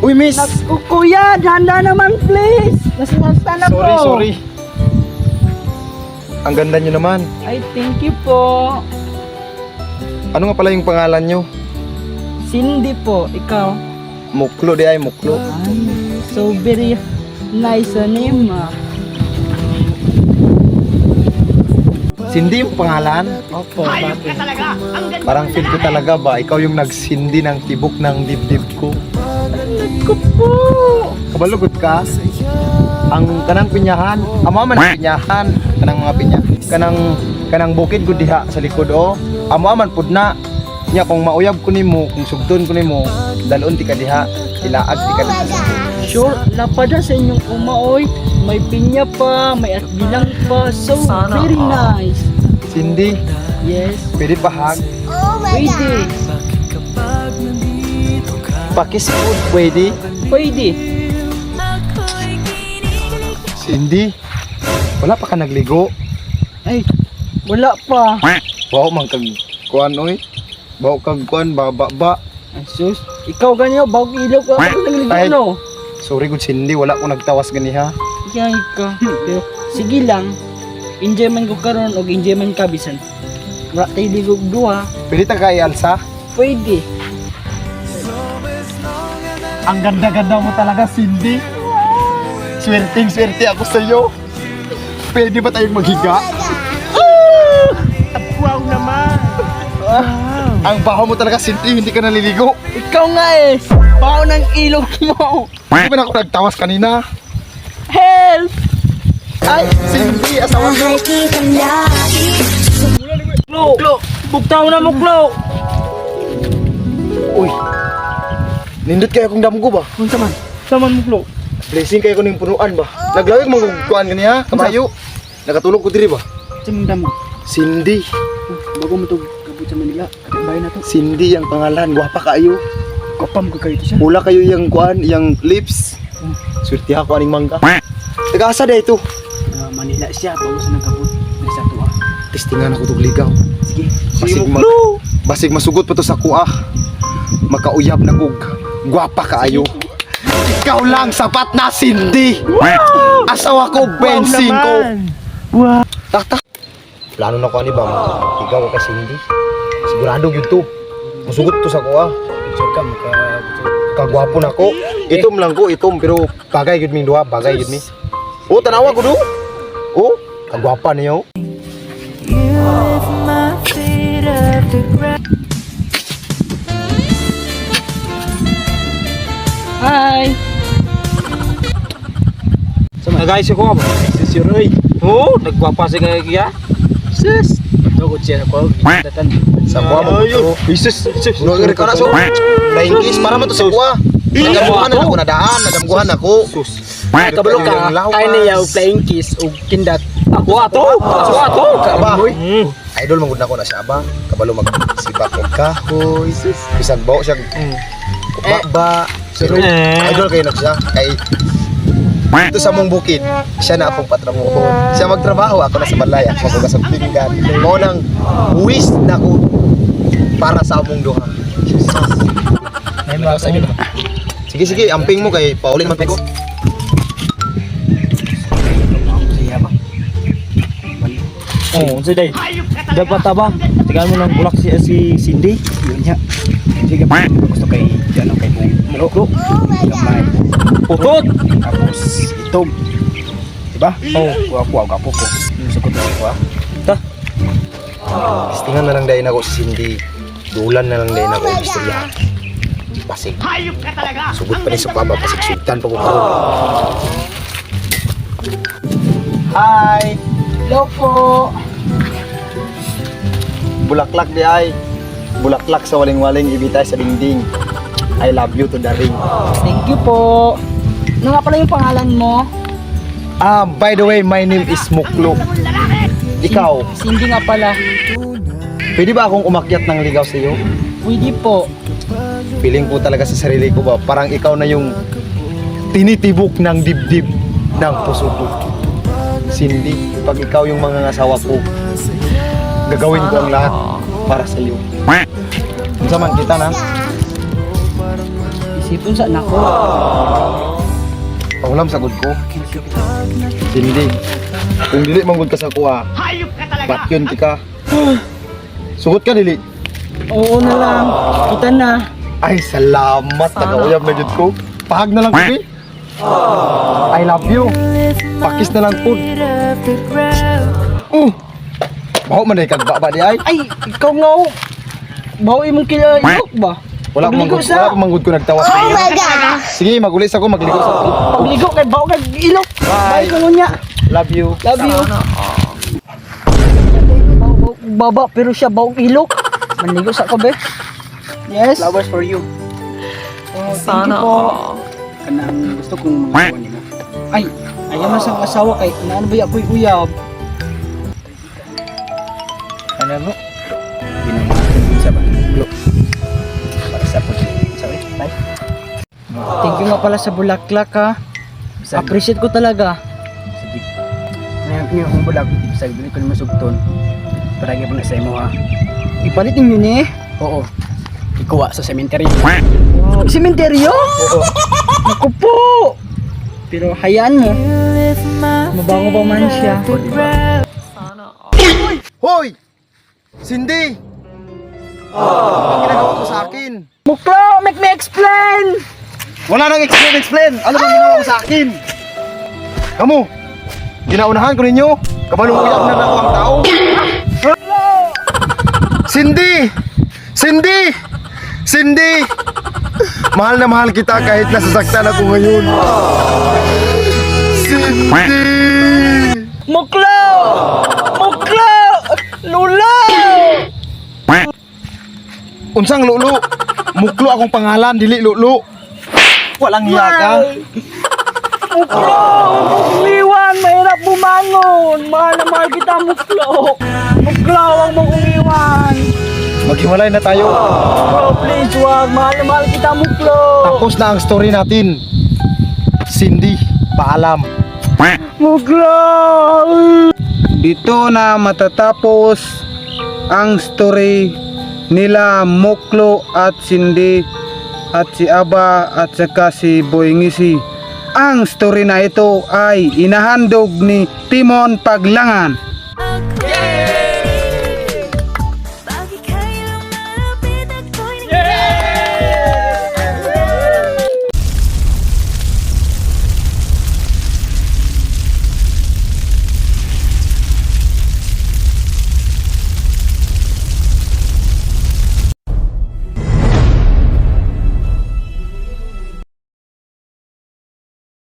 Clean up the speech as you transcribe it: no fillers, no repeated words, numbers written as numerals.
Uy, miss! Kuya, handa naman please. Nasastan ako. Sorry. Ang ganda nyo naman. Ay, thank you po. Ano nga pala yung pangalan nyo? Cindy po, ikaw. Muklo di ay, Muklo. Ay, so very nice name. Cindy yung pangalan? Opo, bakit? Parang feel ko talaga ba, ikaw yung nagsindi ng tibok ng dibdib ko. Ko po. Kabalugot ka? Ang kanang pinyahan, amo man ang pinyahan, kanang mga pinya. Kanang bukid ko diha sa likod o. Amo man pud na. Nya kung mauyab ko nimo, kung sugdon ko nimo, dalon ti ka diha, ilaag ti ka diha. Sure, lapada sa inyong umaoy. May pinya pa, may atbilang pa. So very nice. Cindy, Yes, pwede pa hug? pwede. Pakis food, pwede? Pwede. Cindy, wala pa ka nagligo? Ay, wala pa. Wow, man kag kuan oy. Bawo kag kuan ba. Ay, sus, ikaw ganyo, bago ilaw ka. Ako Ay. nagligo, no? Sorry good Cindy, wala ko nagtawas ganiha. Yan ka. Pero, sige lang. Enjoy man ko karon o enjoy man ka bisan. Wala tayo ligog duha. Pwede ta kay Alsa? Pwede. Ang ganda-ganda mo talaga, Cindy. Swerteng-swerte ako sa iyo. Pwede ba tayong maghiga? Wow naman. Ang baho mo talaga, Cindy, hindi ka naliligo. Ikaw nga eh. Bao ng ilog mo. Hindi ba na ako nagtawas kanina? Help! Ay, Cindy, asawa ko. Klo! Bugtaw na mo, Klo! Uy, nindot kayo kung damgo ba? Unsa man? Saman mo, Klo? Blessing kayo kung punuan ba? Naglawig mong kuan ganiha, kabayo. Nakatulog ko diri ba? Samang damo. Cindy, Bago mo ito kabut sa Manila. Katibay na to. Cindy ang pangalan, gwapa kayo. Kapam ko kayo ito siya. Pula kayo yung kuan, yung lips. Swerte ako aning mangga. Taga-asa da ito. Manila siya. Bago sa nagkabut. Nasa tuwa. Testingan ako tog ligaw. Sige. Basig masugot pa to sa kuah. Makauyab na kog. Gwapa kaayo. Ikaw lang sapat na, Cindy. Asawa ko, bensing ko. Wow. Tata. Plano na ko ani ba? Ikaw ka Cindy. Sigurado yun to. Masugot to sa kuah. Sure ka mo ka. Kagwapo na ko. Itom lang ko, itom. Pero bagay yun mi duha. Bagay yun mi. Oh, tanawa ko do. Oh, kagwapa niyo. Hi! Guys, ako ba? Sis Yuroy. Oh, nagwapa si kaya. Sis. Tugod siya ako. Datan. Sa kuah mo to. Sis. Uno ka na so. Flying kiss para man to sa kuah. Nadamguhan na ako nadaan. Nadamguhan ako. Kabalo ka. Ay niya flying kiss ug kindat. Ako ato. Aba. Idol mangud na ko na siya aba. Kabalo magsibak og kahoy. Bisag bao siya. Ba. Pero idol kayo na siya. Kay dito sa mong bukid, siya na akong patrabaho. Siya magtrabaho, ako na sa balay, ako magugas og pinggan. Mao nang wish na ko para sa among duha. Ay mga sa inyo. Sige, amping mo kay paulin man ko. Oh, unsa day? Dapat ba? Tigaan mo ng bulak si Cindy. Yun niya. Sige pa. Gusto kay ano kay Muklo. Gamay. Putot. Tapos itom. Diba? Oh, ako ko. Sugot ko. Ta. Tistingan na lang dahil ako si Cindy. Dulan na lang dahil ako ang istorya. Pasig. Sugot pa ni sa paba, pasig sultan pa ko pa. Hi! Hello po! Bulaklak di ay. Bulaklak sa waling-waling ibitay sa dingding. I love you to the ring. Thank you po! Ano nga pala yung pangalan mo? By the way, my name is Muklo. Ikaw, Cindy nga pala. pwede ba akong umakyat ng ligaw sa iyo? Pwede po. Feeling ko talaga sa sarili ko ba, parang ikaw na yung tinitibok ng dibdib ng puso ko. Cindy, pag ikaw yung mga asawa ko, gagawin ko ang lahat para sa iyo. Kung man kita na, Isipon sa nako. Paulam sagod ko. Hindi. Kung dili manggod ka sa kuha. Patyon ti ka. Sugot ka dili. Oo na lang. Kita na. Ay salamat nakauyab na jud ko. Pahag na lang ko di. I love you. Pakis na lang pud. Baho man day kag baba di ay. Ay, ikaw nga oh. Bawi mong kilayok ba? Wala ko manggod, wala ko manggod ko nagtawas. Oh my god. Sige, magulis ako magligo sa pool. Pagligo kay bawo kag ilok. Bye ko niya. Love you. Love you. Baba pero siya bawang ilok. Manligo sa ko be. Yes. Flowers for you. Oh, thank you po. Kanang gusto kong magawa nimo. Ay, ayaw na sa asawa kay naano ba ako'y uyab. Ano mo? Ginamit sa baglo. Para sa puti. Sorry. Bye. Thank you nga pala sa bulaklak ha. Appreciate ko talaga. Sige. Ngayon niyo kung bulag sa bili ko naman sugton. Para gyud na sa imo ha. Ipalit ninyo ni. Oo. Ikuha sa cemetery. Wow, sementeryo? Oo. Naku po. Pero hayaan mo. Mabango pa man siya. Hoy! Cindy! Ano ginagawa mo sa akin? Muklo, make me explain. Wala nang explain. Ano bang ginawa mo sa akin? Kamu! Ginaunahan ko ninyo. Kabalong uyab na ako ang tao. Cindy! Cindy! Cindy! Mahal na mahal kita kahit nasasaktan ako ngayon. Cindy! Muklo! Muklo! Lula! Unsang lulu? Muklo akong pangalan, dili lulu. Walang hiya ka. Muklo! Umiwan! Mahirap bumangon! Mahal na mahal kita, Muklo! Muklo, huwag mong umiwan! Maghiwalay na tayo. Muklo, please, huwag! Mahal na mahal kita, Muklo! Tapos na ang story natin. Cindy, paalam. Muklo! Dito na matatapos ang story nila Muklo at Cindy at si Aba at saka si Boy Ngisi. Ang story na ito ay inahandog ni Timon Paglangan.